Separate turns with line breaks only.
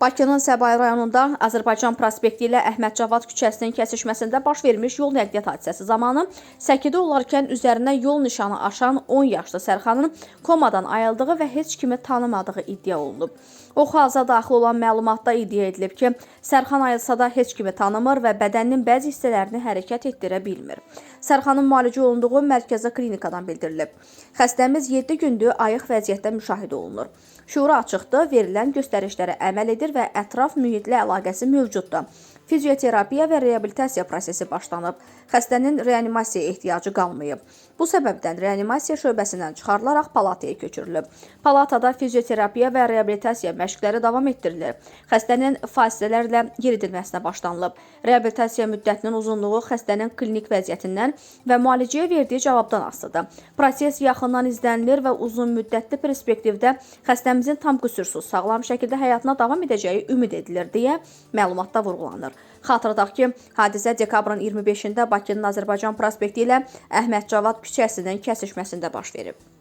Bakının Səbail rayonunda Azərbaycan prospekti ilə Əhməd Cavad küçəsinin kəsişməsində baş vermiş yol nəqliyyat hadisəsi zamanı səkidə olarkən üzərinə yol nişanı aşan 10 yaşlı Sərxanın komadan ayıldığı və heç kimi tanımadığı iddia olunub. Oxuaza daxil olan məlumatda iddia edilib ki, Sərxan ayılsa da heç kimi tanımır və bədəninin bəzi hissələrini hərəkət etdirə bilmir. Sərxanın müalicə olunduğu mərkəzi klinikadan bildirilib. Xəstəmiz 7 gündür ayıq vəziyyətdə müşahidə olunur. Şuuru açıqdır, verilən göstərişlərə əməl edir və ətraf mühitlə əlaqəsi mövcuddur. Fizioterapiya və reabilitasiya prosesi başlanıb. Xəstənin reanimasiyaya ehtiyacı qalmayıb. Bu səbəbdən reanimasiya şöbəsindən çıxarılaraq palataya köçürülüb. Palatada fizioterapiya və reabilitasiya məşqləri davam etdirilir. Xəstənin fasilələrlə yeridilməsinə başlanılıb. Reabilitasiya müddətinin uzunluğu xəstənin klinik vəziyyətindən və müalicəyə verdiyi cavabdan asılıdır. Proses yaxından izlənilir və uzun müddətli perspektivdə xəstəmizin tam qüsursuz, sağlam şəkildə həyatına davam edəcəyi ümid edilir deyə məlumatda vurğulanır. Xatırladaq ki, hadisə dekabrın 25-də Bakının Azərbaycan prospekti ilə Əhməd Cavad küçəsinin kəsişməsində baş verib.